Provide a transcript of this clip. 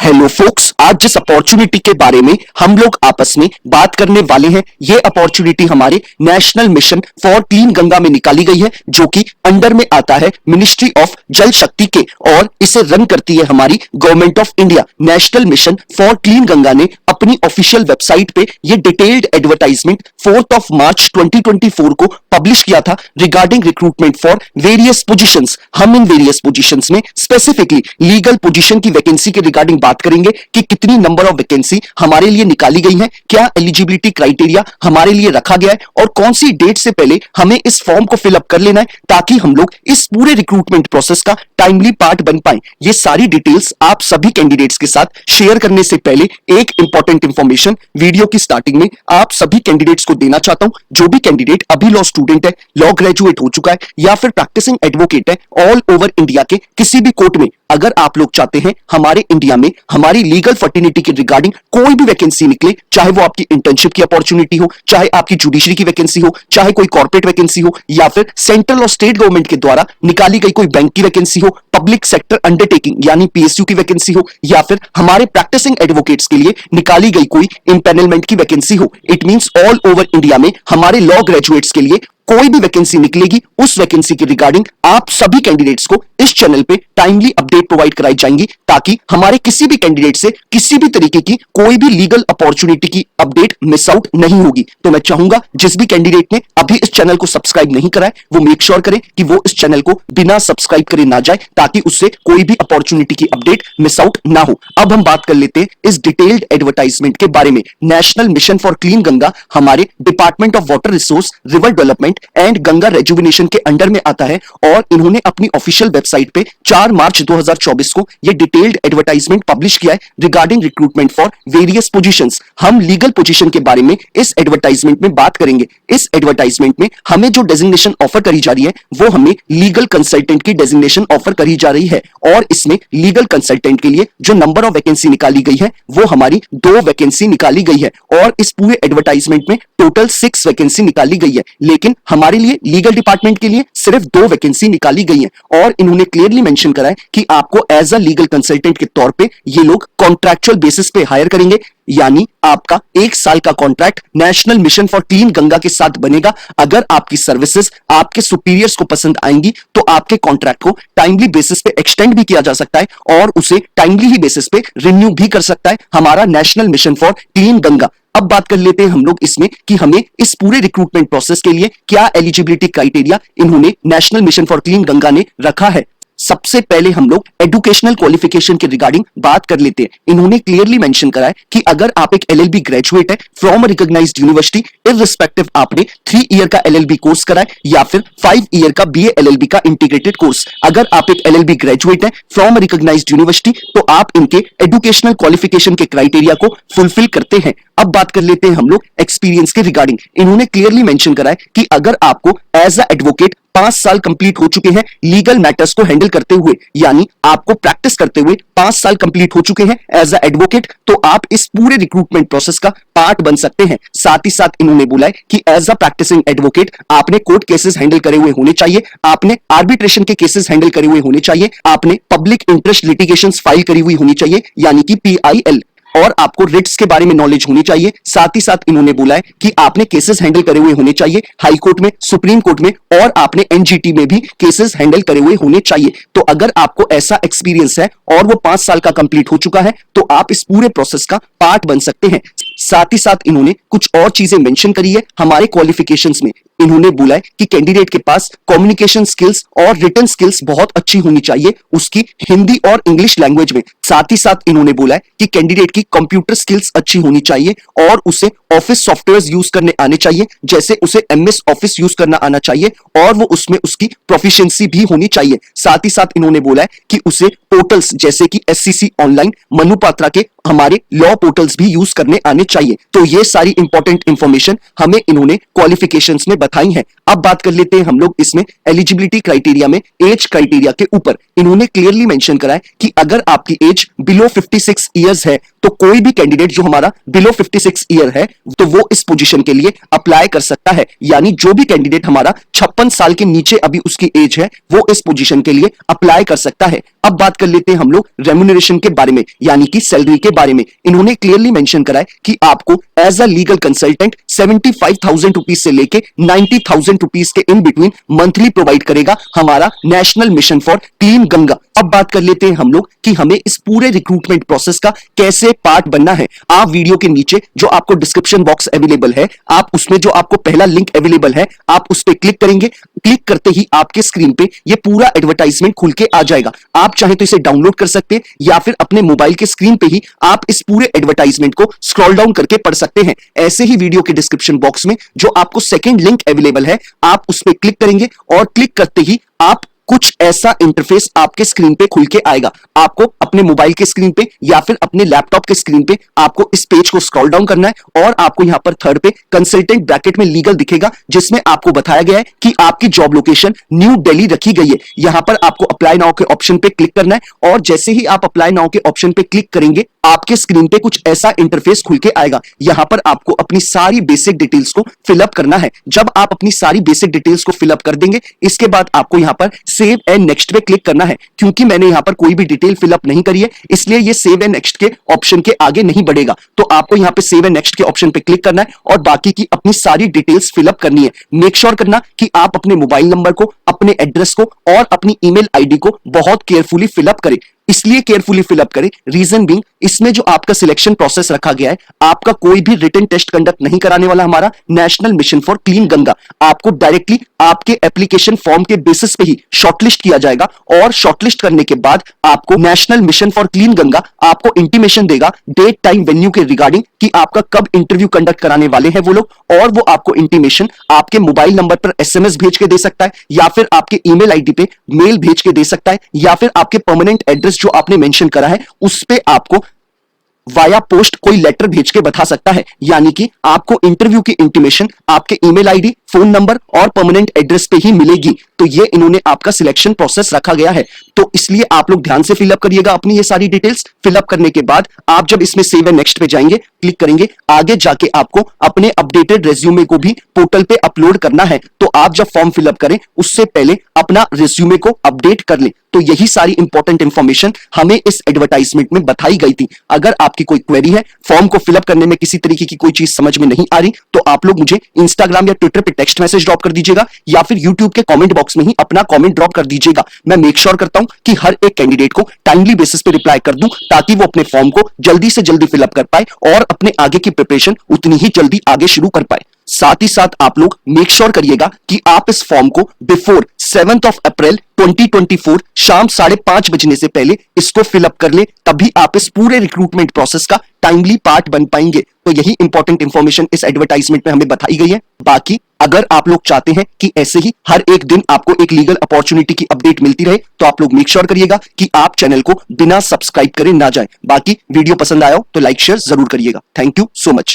Hello focus, आज जिस opportunity के बारे में हम लोग आपस में बात करने वाले हैं, ये अपॉर्चुनिटी हमारे national mission for clean Ganga में निकाली गई है, जो कि अंडर में आता है मिनिस्ट्री ऑफ जल शक्ति के, और इसे रन करती है हमारी government of India. National mission for clean Ganga ने अपनी ऑफिशियल वेबसाइट पे ये डिटेल्ड एडवर्टाइजमेंट 4 मार्च 2024 को पब्लिश किया था regarding recruitment for various positions. हम इन वेरियस पोजीशंस में स्पेसिफिकली लीगल पोजीशन की वैकेंसी के रिगार्डिंग बात करेंगे कि कितनी नंबर ऑफ वैकेंसी हमारे लिए निकाली गई है, क्या एलिजिबिलिटी क्राइटेरिया हमारे लिए रखा गया है और कौन सी डेट से पहले हमें इस फॉर्म को फिलअप कर लेना है, ताकि हम लोग इस पूरे रिक्रूटमेंट प्रोसेस का टाइमली पार्ट बन पाए। ये सारी डिटेल्स आप सभी कैंडिडेट्स के साथ शेयर करने से पहले एक इंपॉर्टेंट इंफॉर्मेशन वीडियो की स्टार्टिंग में आप सभी कैंडिडेट्स को देना चाहता हूं। जो भी कैंडिडेट अभी लॉ स्टूडेंट है, लॉ ग्रेजुएट हो चुका है या फिर प्रैक्टिसिंग एडवोकेट है, ऑल ओवर इंडिया के किसी भी कोर्ट में अगर आप लोग चाहते हैं हमारे इंडिया में हमारी लीगल फर्टिनिटी के रिगार्डिंग कोई भी वैकेंसी निकले, चाहे वो आपकी इंटर्नशिप की अपॉर्चुनिटी हो, चाहे आपकी जुडिशरी की वैकेंसी हो, चाहे कोई कॉर्पोरेट वैकेंसी हो, या फिर सेंट्रल और स्टेट गवर्नमेंट के द्वारा निकाली गई कोई बैंक की वैकेंसी हो, पब्लिक सेक्टर अंडरटेकिंग यानी पीएसयू की वैकेंसी हो, या फिर हमारे प्रैक्टिसिंग एडवोकेट्स के लिए निकाली गई कोई इंपैनलमेंट की वैकेंसी हो, it means all over India में हमारे लॉ ग्रेजुएट्स के लिए कोई भी वैकेंसी निकलेगी, उस वैकेंसी के रिगार्डिंग आप सभी कैंडिडेट्स को इस चैनल पे टाइमली अपडेट प्रोवाइड कराई जाएंगी, ताकि हमारे किसी भी कैंडिडेट से किसी भी तरीके की कोई भी लीगल अपॉर्चुनिटी की अपडेट मिस आउट नहीं होगी। तो मैं चाहूंगा जिस भी कैंडिडेट ने अभी इस चैनल को सब्सक्राइब नहीं करा है, वो मेक श्योर करें कि वो इस चैनल को बिना सब्सक्राइब करे ना जाए, ताकि उससे कोई भी अपॉर्चुनिटी की अपडेट मिस आउट ना हो। अब हम बात कर लेते हैं इस डिटेल्ड एडवर्टाइजमेंट के बारे में। National mission for clean Ganga हमारे department of water resource, river development and Ganga rejuvenation के अंडर में आता है, और इन्होंने अपनी ऑफिशियल वेबसाइट पे 4 मार्च 2024 को ये डिटेल्ड एडवर्टाइजमेंट पब्लिश किया है regarding recruitment for various positions. हम लीगल पोजीशन के बारे में इस एडवर्टाइजमेंट में बात करेंगे। इस एडवर्टाइजमेंट में हमें जो डेजिग्नेशन ऑफर करी जा रही है, वो हमें लीगल कंसल्टेंट की डेजिग्नेशन ऑफर करी जा रही है, और इसमें लीगल कंसल्टेंट के लिए जो नंबर ऑफ वैकेंसी निकाली गई है, वो हमारी 2 वैकेंसी निकाली गई है, और इस पूरे एडवर्टाइजमेंट में टोटल 6 वैकेंसी निकाली गई है, लेकिन हमारे लिए लीगल डिपार्टमेंट के लिए सिर्फ 2 वैकेंसी निकाली गई है। और इन्होंने क्लियरली मेंशन करा है कि आपको एज अ लीगल कंसल्टेंट के तौर पे ये लोग कॉन्ट्रैक्चुअल बेसिस पे हायर करेंगे, यानी आपका 1 साल का contract national mission for clean Ganga के साथ बनेगा। अगर आपकी सर्विसेज आपके सुपीरियर्स को पसंद आएंगी, तो आपके कॉन्ट्रैक्ट को टाइमली बेसिस पे एक्सटेंड भी किया जा सकता है, और उसे टाइमली ही बेसिस पे रिन्यू भी कर सकता है हमारा national mission for clean Ganga. अब बात कर लेते हैं हम लोग इसमें कि हमें इस पूरे रिक्रूटमेंट प्रोसेस के लिए क्या एलिजिबिलिटी क्राइटेरिया इन्होंने national mission for clean Ganga ने रखा है। सबसे पहले हम लोग एजुकेशनल क्वालिफिकेशन के रिगार्डिंग बात कर लेते हैं। इन्होंने क्लियरली मेंशन करा है कि अगर आप एक एलएलबी ग्रेजुएट है from a recognised university, irrespective आपने 3 ईयर का एलएलबी कोर्स करा है या फिर 5 ईयर का बीए एलएलबी का इंटीग्रेटेड कोर्स, अगर आप एक एलएलबी ग्रेजुएट है फ्रॉम अ रिकॉग्नाइज्ड यूनिवर्सिटी, तो आप इनके एजुकेशनल क्वालिफिकेशन के क्राइटेरिया को फुलफिल करते हैं। अब बात कर लेते हैं हम लोग एक्सपीरियंस के रिगार्डिंग। इन्होंने क्लियरली मेंशन करा है कि अगर आपको एज अ एडवोकेट 5 साल कंप्लीट हो चुके हैं लीगल मैटर्स को हैंडल करते हुए, यानी आपको प्रैक्टिस करते हुए 5 साल कंप्लीट हो चुके हैं एज अ एडवोकेट, तो आप इस पूरे रिक्रूटमेंट प्रोसेस का पार्ट बन सकते हैं। साथ ही साथ इन्होंने बोला है कि एज अ प्रैक्टिसिंग एडवोकेट आपने कोर्ट केसेस हैंडल करे हुए होने चाहिए, आपने आर्बिट्रेशन के केसेस हैंडल करे हुए होने चाहिए, आपने पब्लिक इंटरेस्ट लिटिगेशंस फाइल करी हुई होनी चाहिए यानी कि PIL, और आपको रिट्स के बारे में नॉलेज होनी चाहिए। साथ ही साथ इन्होंने बोला है कि आपने केसेस हैंडल करे हुए होने चाहिए हाई कोर्ट में, सुप्रीम कोर्ट में, और आपने एनजीटी में भी केसेस हैंडल करे हुए होने चाहिए। तो अगर आपको ऐसा एक्सपीरियंस है और वो 5 साल का कंप्लीट हो चुका है, तो आप इस पूरे प्रोसेस का पार्ट बन सकते हैं। साथ ही साथ इन्होंने कुछ और चीजें मेंशन करी है हमारे क्वालिफिकेशंस में। इन्होंने बोला है कि कैंडिडेट के पास कम्युनिकेशन स्किल्स और रिटन स्किल्स बहुत अच्छी होनी चाहिए, उसकी हिंदी और इंग्लिश लैंग्वेज में। साथ ही साथ इन्होंने बोला है कि कैंडिडेट की कंप्यूटर स्किल्स अच्छी होनी चाहिए, और उसे ऑफिस सॉफ्टवेयर यूज करने आने चाहिए, जैसे उसे MS ऑफिस यूज करना आना चाहिए, और वो उसमें उसकी प्रोफिशिएंसी भी होनी चाहिए। साथ ही साथ इन्होंने बोला है कि उसे पोर्टल्स जैसे कि SCC ऑनलाइन, मनुपात्रा के हमारे लॉ पोर्टल्स भी यूज करने आने चाहिए। तो ये सारी इंपॉर्टेंट इंफॉर्मेशन हमें इन्होंने क्वालिफिकेशंस में बताई है। अब बात कर लेते हैं हम लोग इसमें एलिजिबिलिटी क्राइटेरिया में एज क्राइटेरिया के ऊपर। इन्होंने क्लियरली मेंशन करा है कि अगर आपकी एज एज बिलो 56 ईयर्स है, तो कोई भी कैंडिडेट जो हमारा बिलो 56 ईयर है तो वो इस पोजीशन के लिए अप्लाई कर सकता है। यानी जो भी कैंडिडेट हमारा 56 साल के नीचे अभी उसकी एज है वो इस पोजीशन के लिए अप्लाई कर सकता है। अब बात कर लेते हैं हम लोग रेम्यूनरेशन के बारे में, यानी कि सैलरी के बारे में। इन्होंने क्लियरली मेंशन करा है कि आपको as a legal consultant 75,000 rupees से लेके 90,000 रुपीज के इन बिटवीन मंथली प्रोवाइड करेगा हमारा national mission for clean Ganga. अब बात कर लेते हैं हम लोग कि हमें इस पूरे रिक्रूटमेंट प्रोसेस का कैसे पार्ट बनना है। आप वीडियो के नीचे जो आपको डिस्क्रिप्शन बॉक्स अवेलेबल है, आप उसमें जो आपको पहला लिंक अवेलेबल है आप उस पर क्लिक करेंगे। क्लिक करते ही आपके स्क्रीन पे ये पूरा एडवर्टाइजमेंट खुल के आ जाएगा। आप चाहे तो इसे डाउनलोड कर सकते हैं या फिर अपने मोबाइल के स्क्रीन पे ही आप इस पूरे एडवर्टाइजमेंट को स्क्रॉल डाउन करके पढ़ सकते हैं। ऐसे ही वीडियो के डिस्क्रिप्शन बॉक्स में जो आपको सेकंड लिंक अवेलेबल है आप उस पर क्लिक करेंगे और क्लिक करते ही आप कुछ ऐसा इंटरफेस आपके स्क्रीन पे खुल के आएगा। आपको अपने मोबाइल के स्क्रीन पे या फिर अपने लैपटॉप के स्क्रीन पे आपको इस पेज को स्क्रॉल डाउन करना है और आपको यहां पर थर्ड पे कंसल्टेंट ब्रैकेट में लीगल दिखेगा, जिसमें आपको बताया गया है कि आपकी जॉब लोकेशन न्यू दिल्ली रखी गई है। यहां पर आपको अप्लाई नाउ के ऑप्शन पे क्लिक करना है और जैसे ही आप अप्लाई नाउ के ऑप्शन पे क्लिक करेंगे आपके स्क्रीन पे कुछ ऐसा इंटरफेस खुल के आएगा। यहां पर आपको अपनी सारी बेसिक डिटेल्स को फिलअप करना है। जब आप अपनी सारी बेसिक डिटेल्स को फिलअप कर देंगे इसके बाद आपको यहां पर सेव एंड नेक्स्ट पे क्लिक करना है। क्योंकि मैंने यहां पर कोई भी डिटेल फिलअप नहीं करी है इसलिए ये सेव एंड नेक्स्ट के ऑप्शन के आगे नहीं बढ़ेगा। तो आपको यहां पे सेव एंड नेक्स्ट के ऑप्शन पे क्लिक करना है और बाकी की अपनी सारी डिटेल्स फिलअप करनी है। मेक श्योर करना कि आप अपने मोबाइल नंबर को, अपने एड्रेस को और अपनी ईमेल आईडी को बहुत केयरफुली फिलअप करें। इसलिए केयरफुली फिलअप करें, रीजन बीइंग इसमें जो आपका सिलेक्शन प्रोसेस रखा गया है आपका कोई भी रिटन टेस्ट कंडक्ट नहीं कराने वाला हमारा national mission for clean Ganga. आपको डायरेक्टली आपके एप्लीकेशन फॉर्म के बेसिस पे ही शॉर्टलिस्ट किया जाएगा और शॉर्टलिस्ट करने के बाद आपको national mission for clean Ganga आपको इंटीमेशन देगा डेट टाइम वेन्यू के रिगार्डिंग कि आपका कब इंटरव्यू कंडक्ट कराने वाले हैं वो लोग, और वो आपको इंटीमेशन आपके मोबाइल नंबर पर एसएमएस भेज के दे सकता है या फिर आपके ईमेल आईडी पे मेल भेज के दे सकता है या फिर आपके परमानेंट एड्रेस जो आपने मेंशन करा है उस पे आपको वाया पोस्ट कोई लेटर भेज के बता सकता है। यानी कि आपको इंटरव्यू की इंटीमेशन आपके ईमेल आईडी, फोन नंबर और परमानेंट एड्रेस पे ही मिलेगी। तो ये इन्होंने आपका सिलेक्शन प्रोसेस रखा गया है, तो इसलिए आप लोग ध्यान से फिलअप करिएगा अपनी ये सारी डिटेल्स। फिलअप करने के बाद आप जब इसमें सेव एंड नेक्स्ट पे जाएंगे, क्लिक करेंगे, आगे जाके आपको अपने अपडेटेड रेज्यूमे को भी पोर्टल पे अपलोड करना है। तो आप जब फॉर्म फिलअप करें उससे पहले अपना रेज्यूमे को अपडेट कर लें। तो यही सारी इंपॉर्टेंट इंफॉर्मेशन हमें इस एडवर्टाइजमेंट में बताई गई थी। अगर आपकी कोई क्वेरी है, फॉर्म को फिलअप करने में किसी तरीके की कोई चीज समझ में नहीं आ रही, तो आप लोग मुझे इंस्टाग्राम या ट्विटर पे टेक्स्ट मैसेज ड्रॉप कर दीजिएगा या फिर यूट्यूब के कमेंट बॉक्स में ही अपना कमेंट ड्रॉप कर दीजिएगा। मैं मेक श्योर करता हूं कि हर एक कैंडिडेट को टाइमली बेसिस पे रिप्लाई कर दूं ताकि वो अपने फॉर्म को जल्दी से जल्दी फिलअप कर पाए और अपने आगे की प्रिपरेशन उतनी ही जल्दी आगे शुरू कर पाए। साथ ही साथ आप लोग मेक श्योर करिएगा कि आप इस फॉर्म को बिफोर 7 अप्रैल 2024 शाम 5:30 बजने से पहले इसको फिलअप कर ले, तभी आप इस पूरे रिक्रूटमेंट प्रोसेस का टाइमली पार्ट बन पाएंगे। तो यही इंपॉर्टेंट इंफॉर्मेशन इस एडवर्टाइजमेंट में हमें बताई गई है। बाकी अगर आप लोग चाहते हैं कि ऐसे ही हर एक दिन आपको एक लीगल अपॉर्चुनिटी की अपडेट मिलती रहे तो आप लोग मेक श्योर करिएगा कि आप चैनल को बिना सब्सक्राइब करे ना जाए। बाकी वीडियो पसंद आया हो तो लाइक शेयर जरूर करिएगा। Thank you so much.